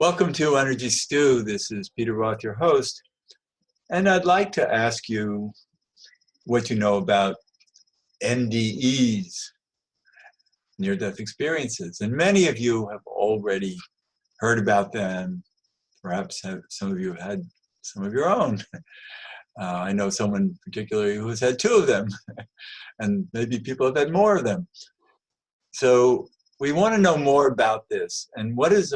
Welcome to Energy Stew. This is Peter Roth, your host, and I'd like to ask you what you know about NDEs, near-death experiences. And many of you have already heard about them. Perhaps some of you have had some of your own. I know someone particularly who has had two of them, and maybe people have had more of them. So we want to know more about this, and what does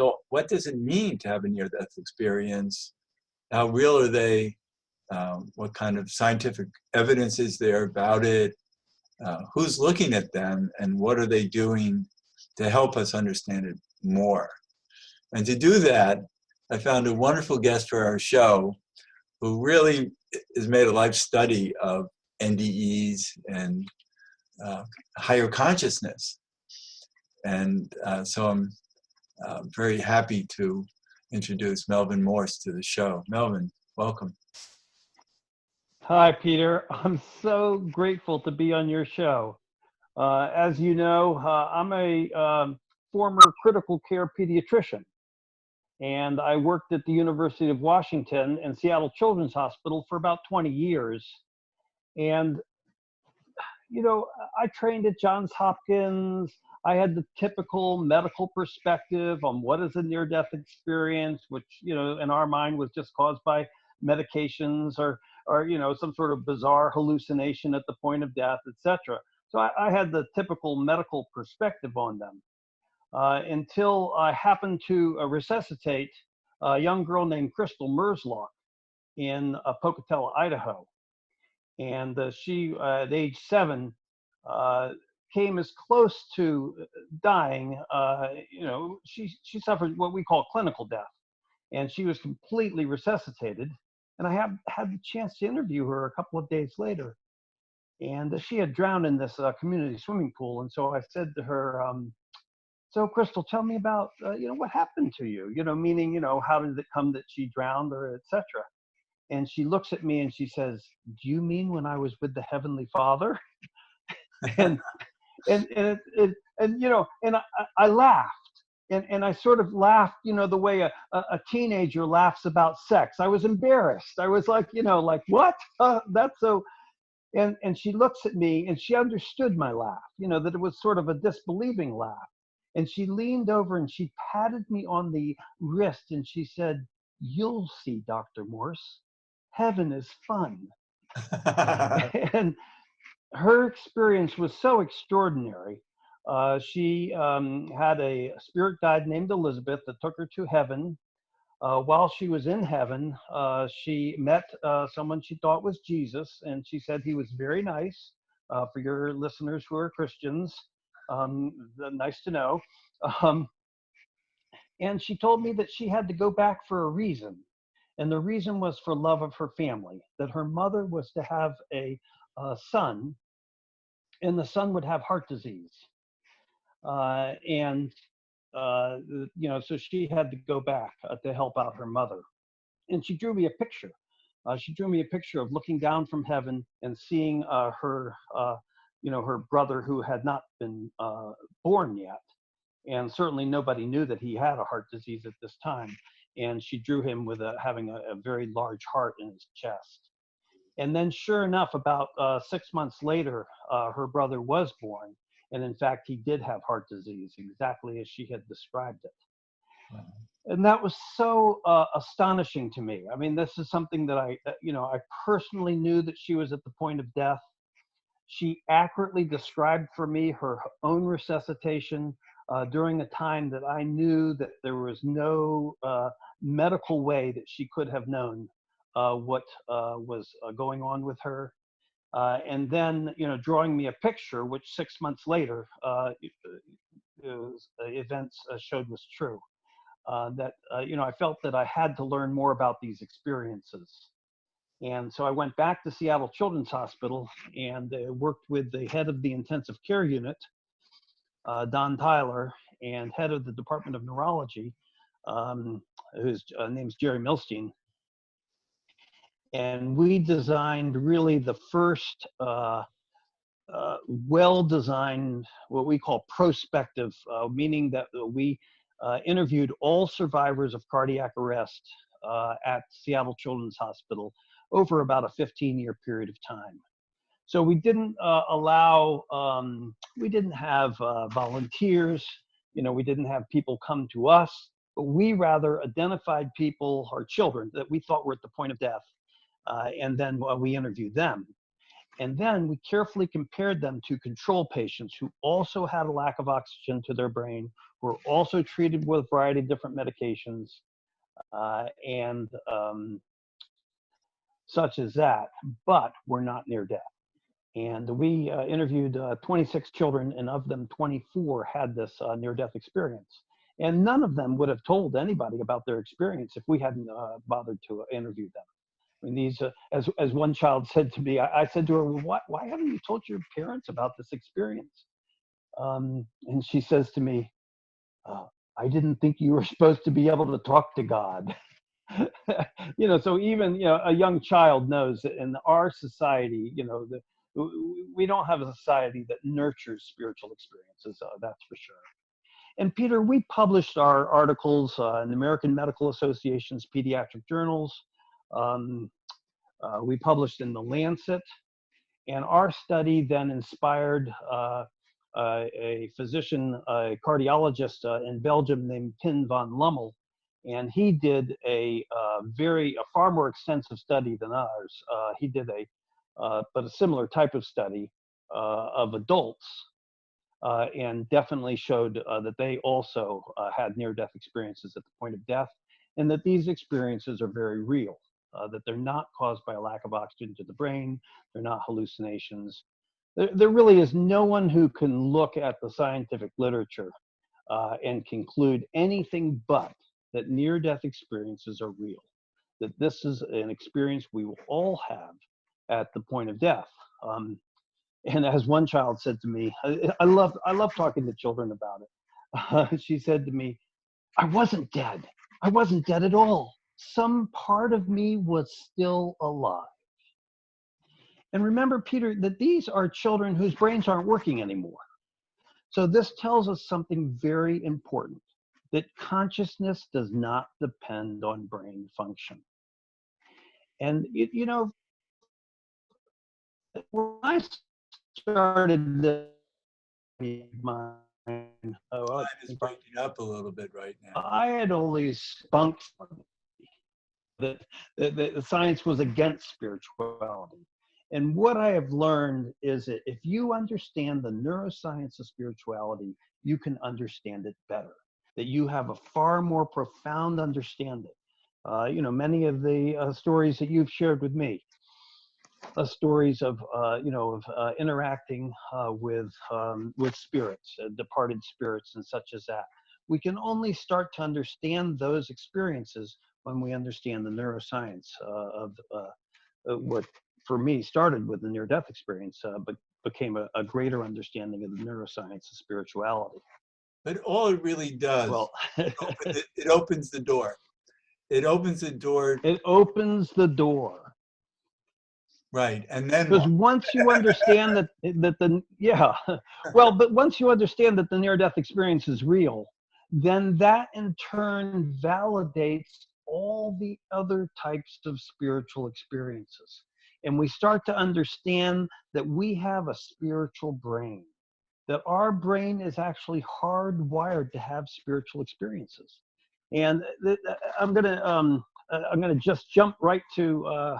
it mean to have a near-death experience? How real are they? What kind of scientific evidence is there about it? Who's looking at them, and what are they doing to help us understand it more? And to do that, I found a wonderful guest for our show who really has made a life study of NDEs and higher consciousness. And so I'm very happy to introduce Melvin Morse to the show. Melvin, welcome. Hi, Peter. I'm so grateful to be on your show. As you know, I'm a former critical care pediatrician, and I worked at the University of Washington and Seattle Children's Hospital for about 20 years. And, you know, I trained at Johns Hopkins. I had the typical medical perspective on what is a near-death experience, which, you know, in our mind was just caused by medications or you know, some sort of bizarre hallucination at the point of death, etc. So I had the typical medical perspective on them until I happened to resuscitate a young girl named Crystal Merslock in Pocatello, Idaho. And she, at age 7, came as close to dying. You know, she suffered what we call clinical death, and she was completely resuscitated. And I had the chance to interview her a couple of days later, and she had drowned in this community swimming pool. And so I said to her, "So, Crystal, tell me about you know, what happened to you? You know, meaning, you know, how did it come that she drowned, or etc." And she looks at me and she says, "Do you mean when I was with the Heavenly Father?" and you know, and I laughed. And I sort of laughed, you know, the way a teenager laughs about sex. I was embarrassed. I was like, you know, like, what? That's so. And she looks at me and she understood my laugh, you know, that it was sort of a disbelieving laugh. And she leaned over and she patted me on the wrist and she said, "You'll see, Dr. Morse, heaven is fun." And her experience was so extraordinary. She had a spirit guide named Elizabeth that took her to heaven. While she was in heaven, she met someone she thought was Jesus, and she said he was very nice. For your listeners who are Christians, nice to know. And she told me that she had to go back for a reason. And the reason was for love of her family, that her mother was to have a son, and the son would have heart disease. You know, so she had to go back to help out her mother. And she drew me a picture. She drew me a picture of looking down from heaven and seeing her, you know, her brother who had not been born yet. And certainly nobody knew that he had a heart disease at this time. And she drew him with having a very large heart in his chest. And then sure enough, about 6 months later, her brother was born. And in fact, he did have heart disease, exactly as she had described it. Wow. And that was so astonishing to me. I mean, this is something that you know, I personally knew that she was at the point of death. She accurately described for me her own resuscitation during a time that I knew that there was no medical way that she could have known what was going on with her. And then, you know, drawing me a picture, which 6 months later, events showed was true. That, you know, I felt that I had to learn more about these experiences. And so I went back to Seattle Children's Hospital and worked with the head of the intensive care unit, Don Tyler, and head of the Department of Neurology, whose name's Jerry Milstein. And we designed really the first well-designed, what we call prospective, meaning that we interviewed all survivors of cardiac arrest at Seattle Children's Hospital over about a 15-year period of time. So we didn't we didn't have volunteers, we didn't have people come to us, but we rather identified people or children that we thought were at the point of death, and then we interviewed them. And then we carefully compared them to control patients who also had a lack of oxygen to their brain, who were also treated with a variety of different medications, and such as that, but were not near death. And we interviewed 26 children, and of them, 24 had this near-death experience. And none of them would have told anybody about their experience if we hadn't bothered to interview them. I mean, these, as one child said to me, I said to her, well, why haven't you told your parents about this experience? And she says to me, I didn't think you were supposed to be able to talk to God. So even, a young child knows that in our society, we don't have a society that nurtures spiritual experiences, that's for sure. And Peter, we published our articles in the American Medical Association's pediatric journals. We published in the Lancet, and our study then inspired a physician, a cardiologist in Belgium named Pim van Lommel, and he did a far more extensive study than ours. He did but a similar type of study of adults, and definitely showed that they also had near-death experiences at the point of death, and that these experiences are very real, that they're not caused by a lack of oxygen to the brain, they're not hallucinations. There really is no one who can look at the scientific literature and conclude anything but that near-death experiences are real, that this is an experience we will all have at the point of death. And as one child said to me, I love talking to children about it. She said to me, I wasn't dead. I wasn't dead at all. Some part of me was still alive. And remember, Peter, that these are children whose brains aren't working anymore. So this tells us something very important, that consciousness does not depend on brain function. And, when I started this, Line is breaking up a little bit right now. I had always spunked that the science was against spirituality. And what I have learned is that if you understand the neuroscience of spirituality, you can understand it better, that you have a far more profound understanding. Many of the stories that you've shared with me, stories of interacting with spirits, departed spirits, and such as that. We can only start to understand those experiences when we understand the neuroscience of what, for me, started with the near-death experience, but became a greater understanding of the neuroscience of spirituality. But all it really does, well, it opens the door. It opens the door. It opens the door. Right, and then because once you understand but once you understand that the near-death experience is real, then that in turn validates all the other types of spiritual experiences. And we start to understand that we have a spiritual brain, that our brain is actually hardwired to have spiritual experiences. And I'm gonna just jump right to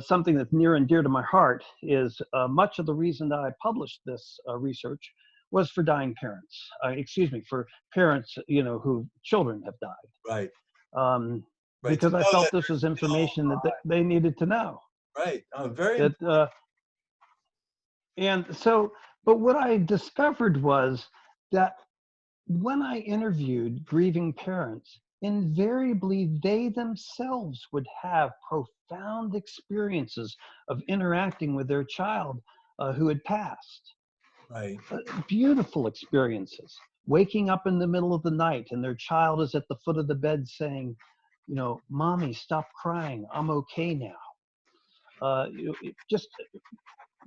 something that's near and dear to my heart. Is much of the reason that I published this research was for dying parents. For parents, who children have died. Right. Because I felt this was information that they needed to know. Right. Oh, very important. And so, but what I discovered was that when I interviewed grieving parents, invariably they themselves would have profound experiences of interacting with their child who had passed. Right. Beautiful experiences. Waking up in the middle of the night and their child is at the foot of the bed saying, Mommy, stop crying. I'm okay now. Just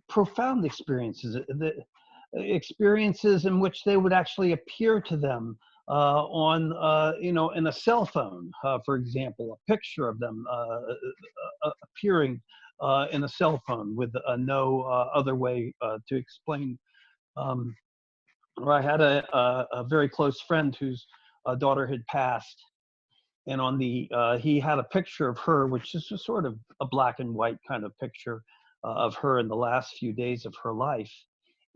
profound experiences. The experiences in which they would actually appear to them in a cell phone, for example, a picture of them appearing in a cell phone with no other way to explain. Um, or I had a very close friend whose daughter had passed, and on the he had a picture of her, which is just sort of a black and white kind of picture of her in the last few days of her life.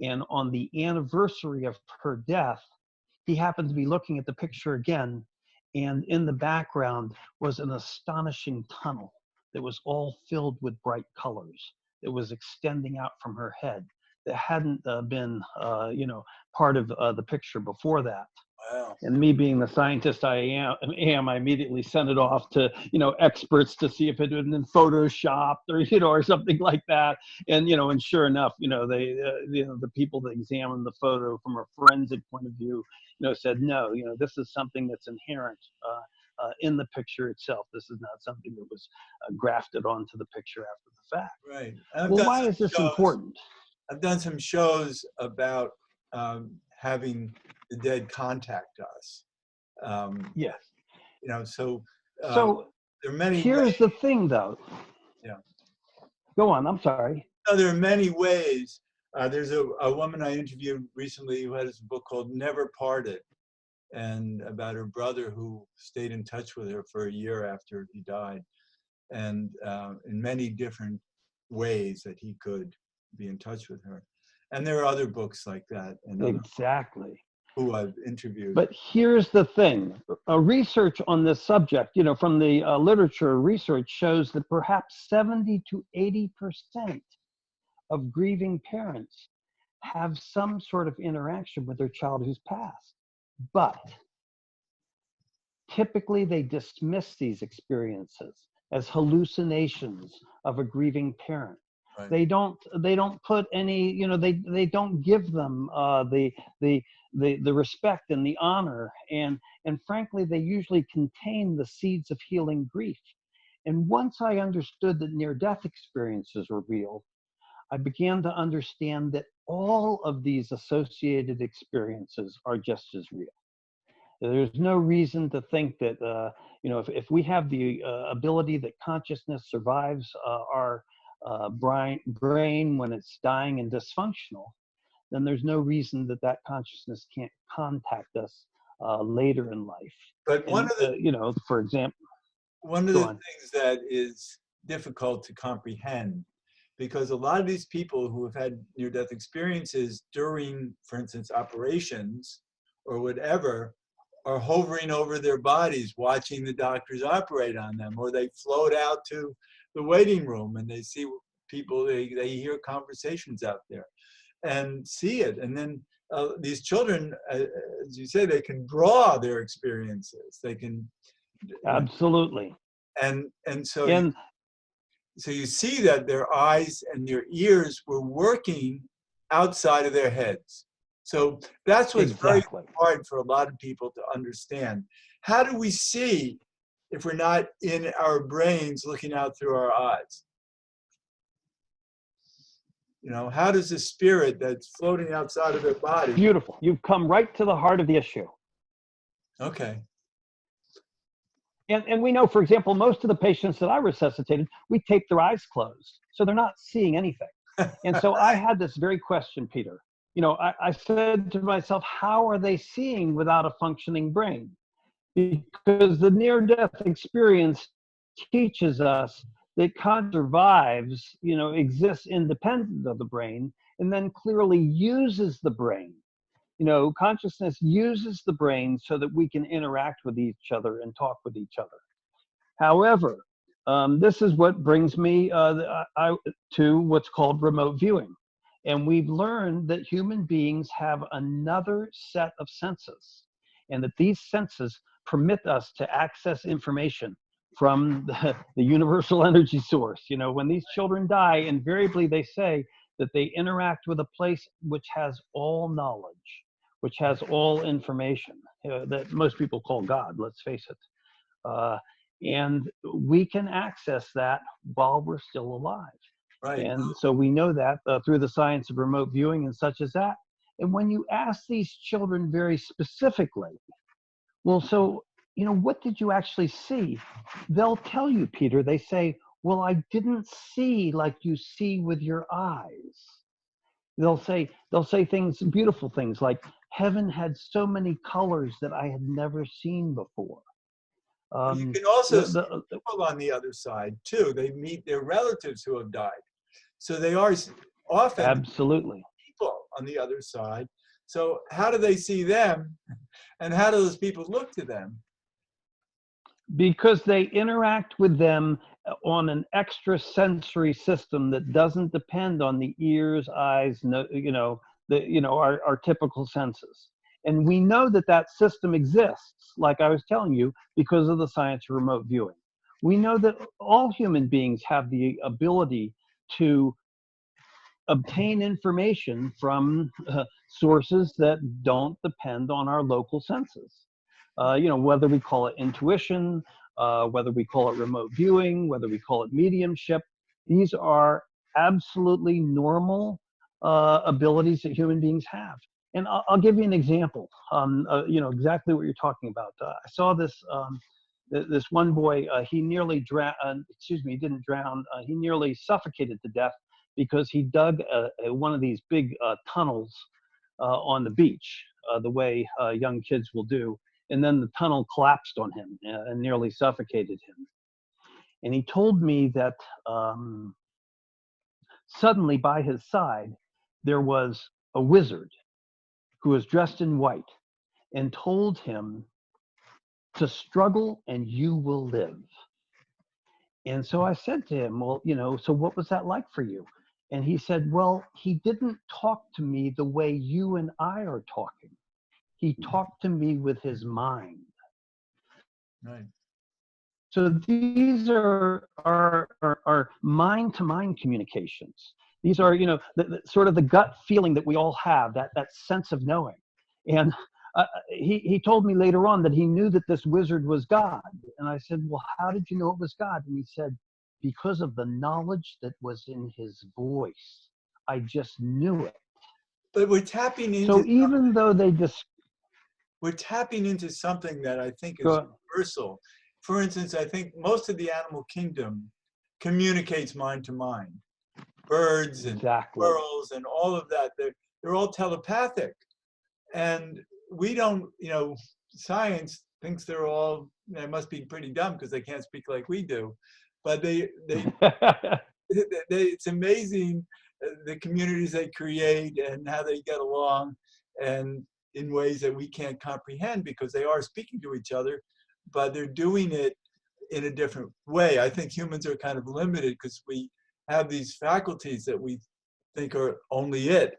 And on the anniversary of her death, he happened to be looking at the picture again, and in the background was an astonishing tunnel that was all filled with bright colors that was extending out from her head, that hadn't been part of the picture before that. Wow. And me being the scientist I am, I immediately sent it off to experts to see if it had been photoshopped or something like that. And sure enough, they the people that examined the photo from a forensic point of view, said no, this is something that's inherent in the picture itself. This is not something that was grafted onto the picture after the fact. Right. I've Well, done why some is this shows. important? I've done some shows about having the dead contact us. Um, Yes. so So there are many here's ways. the thing, though. Yeah. Go on. I'm sorry. No, there are many ways. There's a woman I interviewed recently who has a book called Never Parted, and about her brother who stayed in touch with her for a year after he died, and in many different ways that he could be in touch with her. And there are other books like that, and other Exactly. who I've interviewed. But here's the thing. Research on this subject, from the literature, research shows that perhaps 70 to 80% of grieving parents have some sort of interaction with their child who's passed. But typically they dismiss these experiences as hallucinations of a grieving parent. Right. They don't put any, they don't give them the respect and the honor, and frankly they usually contain the seeds of healing grief. And once I understood that near-death experiences were real, I began to understand that all of these associated experiences are just as real. There's no reason to think that, if we have the ability that consciousness survives our brain when it's dying and dysfunctional, then there's no reason that that consciousness can't contact us later in life. But And, for example, one of go the on. things that is difficult to comprehend, because a lot of these people who have had near-death experiences during, for instance, operations or whatever, are hovering over their bodies, watching the doctors operate on them, or they float out to the waiting room and they see people, they hear conversations out there and see it. And then these children, as you say, they can draw their experiences. They can, Absolutely. and so And you see that their eyes and their ears were working outside of their heads. So that's what's very exactly. hard for a lot of people to understand. How do we see if we're not in our brains looking out through our eyes? How does the spirit that's floating outside of their body? Beautiful. You've come right to the heart of the issue. Okay. And we know, for example, most of the patients that I resuscitated, we taped their eyes closed, so they're not seeing anything. And so I had this very question, Peter. I said to myself, how are they seeing without a functioning brain? Because the near-death experience teaches us that consciousness survives, exists independent of the brain, and then clearly uses the brain. Consciousness uses the brain so that we can interact with each other and talk with each other. However, this is what brings me to what's called remote viewing. And we've learned that human beings have another set of senses, and that these senses permit us to access information from the universal energy source. When these children die, invariably they say that they interact with a place which has all knowledge, which has all information, that most people call God, let's face it. And we can access that while we're still alive. Right. And so we know that through the science of remote viewing and such as that. And when you ask these children very specifically, Well, so, what did you actually see? They'll tell you, Peter, they say, well, I didn't see like you see with your eyes. They'll say things, beautiful things like heaven had so many colors that I had never seen before. But you Um, can also the, see the, people on the other side too. They meet their relatives who have died. So they are often Absolutely. people on the other side. So how do they see them? And how do those people look to them? Because they interact with them on an extrasensory system that doesn't depend on the ears, eyes, no, our typical senses. And we know that that system exists, like I was telling you, because of the science of remote viewing. We know that all human beings have the ability to obtain information from sources that don't depend on our local senses. Whether we call it intuition, whether we call it remote viewing, whether we call it mediumship, these are absolutely normal abilities that human beings have. And I'll give you an example. Exactly what you're talking about. I saw this one boy. He nearly drowned. Excuse me, he didn't drown. He nearly suffocated to death because he dug one of these big tunnels on the beach, the way young kids will do. And then the tunnel collapsed on him and nearly suffocated him. And he told me that suddenly by his side, there was a wizard who was dressed in white and told him to struggle and you will live. And so I said to him, well, so what was that like for you? And he said, well, he didn't talk to me the way you and I are talking. He talked to me with his mind. Right. So these are mind-to-mind communications. These are, the sort of the gut feeling that we all have, that sense of knowing. And he told me later on that he knew that this wizard was God. And I said, well, how did you know it was God? And he said, because of the knowledge that was in his voice. I just knew it. But we're tapping into So even though they just we're tapping into something that I think is go, universal. For instance, I think most of the animal kingdom communicates mind to mind. Birds and exactly. squirrels and all of that, they're all telepathic. And we don't, science thinks they must be pretty dumb because they can't speak like we do. But it's amazing the communities they create and how they get along, and in ways that we can't comprehend because they are speaking to each other, but they're doing it in a different way. I think humans are kind of limited because we have these faculties that we think are only it.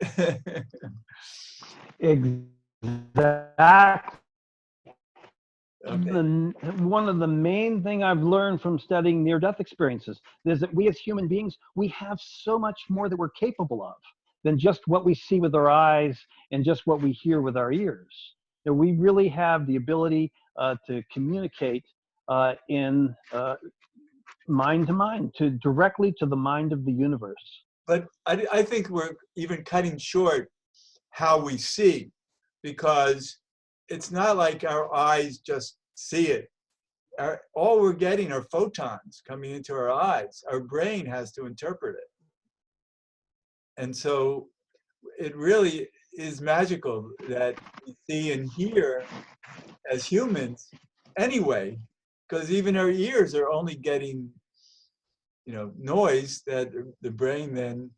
Exactly. Okay. One of the main thing I've learned from studying near-death experiences is that we as human beings, we have so much more that we're capable of than just what we see with our eyes and just what we hear with our ears. That we really have the ability to communicate in mind to mind, to directly to the mind of the universe. But I think we're even cutting short how we see, because it's not like our eyes just see it. All we're getting are photons coming into our eyes. Our brain has to interpret it. And so it really is magical that we see and hear as humans anyway, because even our ears are only getting, noise that the brain then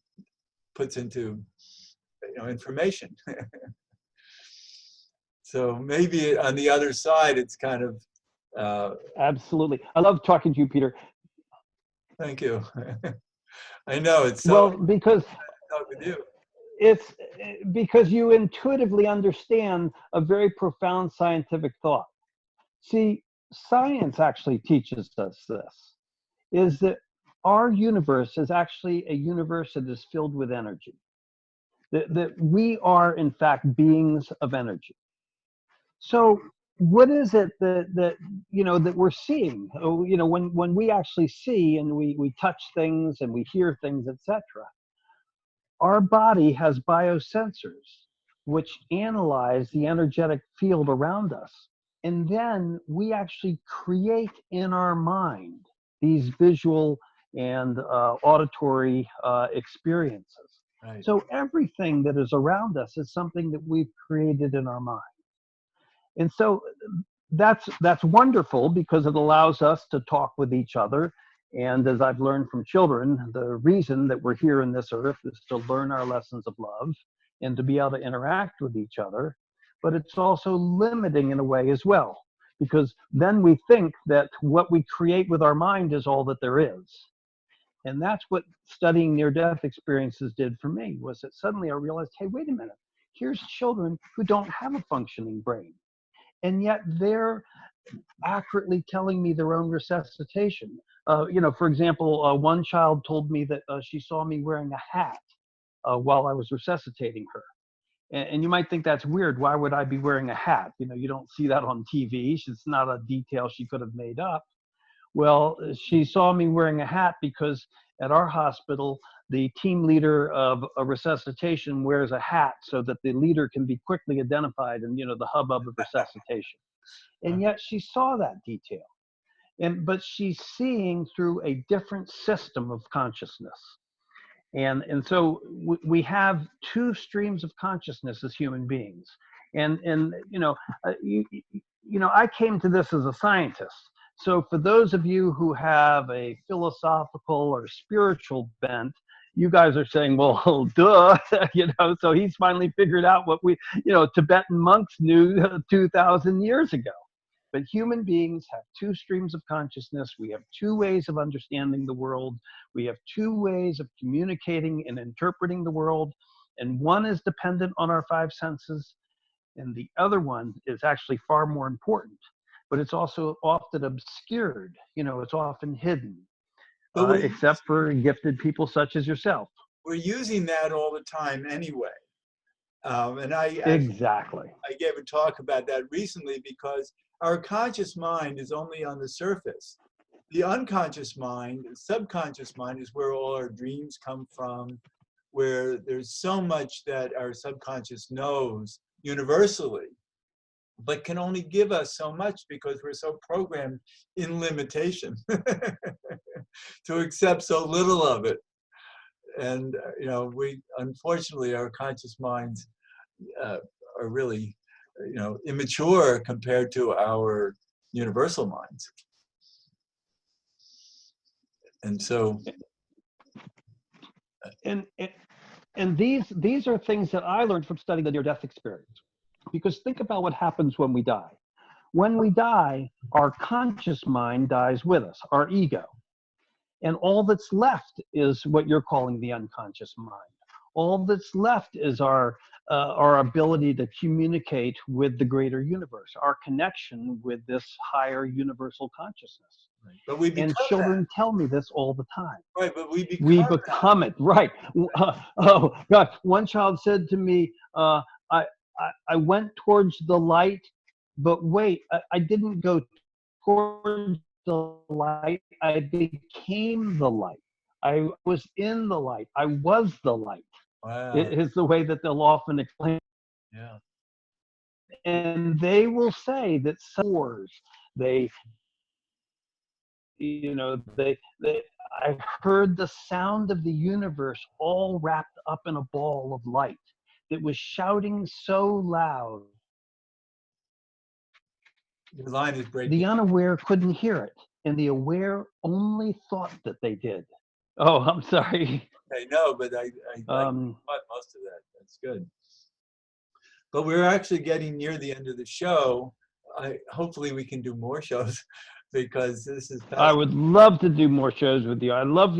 puts into, information. So maybe on the other side, it's kind of, Absolutely. I love talking to you, Peter. thank you. I know it's so Well, because talk with you. it's because you intuitively understand a very profound scientific thought. See, science actually teaches us this, is that our universe is actually a universe that is filled with energy. That we are, in fact, beings of energy. So what is it that we're seeing? Oh, when we actually see and we touch things and we hear things, etc. Our body has biosensors which analyze the energetic field around us. And then we actually create in our mind these visual and auditory experiences. Right. So everything that is around us is something that we've created in our mind. And so that's wonderful because it allows us to talk with each other. And as I've learned from children, the reason that we're here in this earth is to learn our lessons of love and to be able to interact with each other. But it's also limiting in a way as well, because then we think that what we create with our mind is all that there is. And that's what studying near-death experiences did for me, was that suddenly I realized, hey, wait a minute, here's children who don't have a functioning brain. And yet they're accurately telling me their own resuscitation. For example, one child told me that she saw me wearing a hat while I was resuscitating her. And you might think that's weird. Why would I be wearing a hat? You don't see that on TV. It's not a detail she could have made up. Well, she saw me wearing a hat because at our hospital, the team leader of a resuscitation wears a hat so that the leader can be quickly identified in, the hubbub of resuscitation. And yet she saw that detail. But she's seeing through a different system of consciousness. And so we have two streams of consciousness as human beings. I came to this as a scientist. So for those of you who have a philosophical or spiritual bent, you guys are saying, well, duh, so he's finally figured out what Tibetan monks knew 2,000 years ago. But human beings have two streams of consciousness. We have two ways of understanding the world. We have two ways of communicating and interpreting the world. And one is dependent on our five senses, and the other one is actually far more important. But it's also often obscured. It's often hidden, except for gifted people such as yourself. We're using that all the time anyway. And I gave a talk about that recently because our conscious mind is only on the surface. The unconscious mind, the subconscious mind, is where all our dreams come from, where there's so much that our subconscious knows universally, but can only give us so much because we're so programmed in limitation to accept so little of it. And, we, unfortunately, our conscious minds are really, immature compared to our universal minds. And so. And these are things that I learned from studying the near-death experience. Because think about what happens when we die. When we die, our conscious mind dies with us, our ego. And all that's left is what you're calling the unconscious mind. All that's left is our ability to communicate with the greater universe, our connection with this higher universal consciousness. Right. But we become children tell me this all the time. Right, but we become it. Right. Oh God! One child said to me, I went towards the light, but wait, I didn't go towards the light. I became the light. I was in the light. I was the light. Wow. It is the way that they'll often explain. Yeah. And they will say that I heard the sound of the universe all wrapped up in a ball of light that was shouting so loud. Your line is breaking. The unaware couldn't hear it, and the aware only thought that they did. Oh, I'm sorry. I know, but I caught most of that. That's good. But we're actually getting near the end of the show. Hopefully we can do more shows because this is. I would love to do more shows with you. I love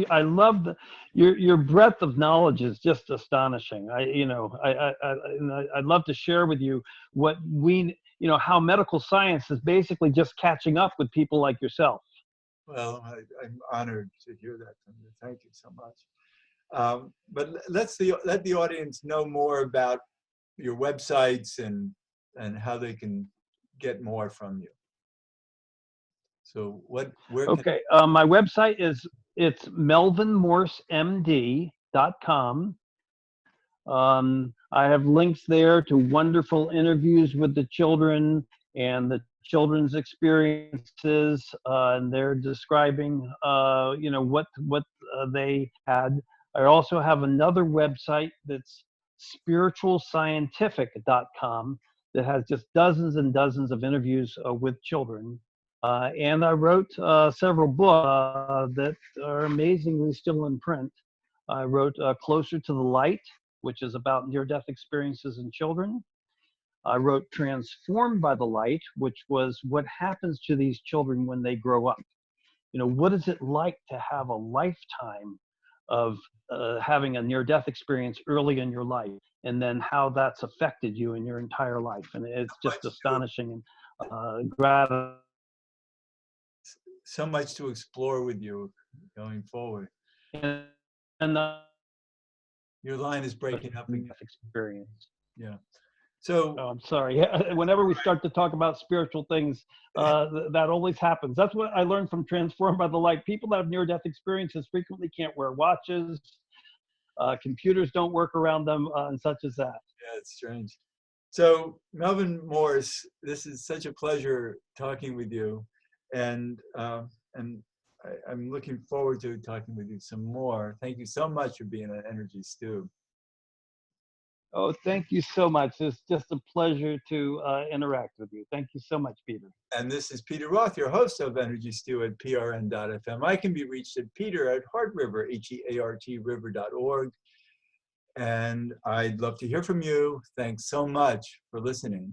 your breadth of knowledge is just astonishing. I'd love to share with you what how medical science is basically just catching up with people like yourself. Well, I'm honored to hear that from you. Thank you so much. But let the audience know more about your websites and how they can get more from you. So Okay, my website it's melvinmorsemd.com. I have links there to wonderful interviews with the children, and the children's experiences, and they're describing, what they had. I also have another website that's spiritualscientific.com that has just dozens and dozens of interviews with children. And I wrote several books that are amazingly still in print. I wrote Closer to the Light, which is about near-death experiences in children. I wrote Transformed by the Light, which was what happens to these children when they grow up. What is it like to have a lifetime of having a near-death experience early in your life, and then how that's affected you in your entire life. And it's just astonishing and gratifying. So much to explore with you going forward. And Your line is breaking up again. Experience. Yeah. So I'm sorry. Whenever we start to talk about spiritual things, that always happens. That's what I learned from Transformed by the Light. People that have near-death experiences frequently can't wear watches. Computers don't work around them, and such as that. Yeah, it's strange. So Melvin Morse, this is such a pleasure talking with you, and I'm looking forward to talking with you some more. Thank you so much for being on Energy Stew. Oh, thank you so much. It's just a pleasure to interact with you. Thank you so much, Peter. And this is Peter Roth, your host of Energy Stew at prn.fm. I can be reached at peter@heartriver, HEART river.org. And I'd love to hear from you. Thanks so much for listening.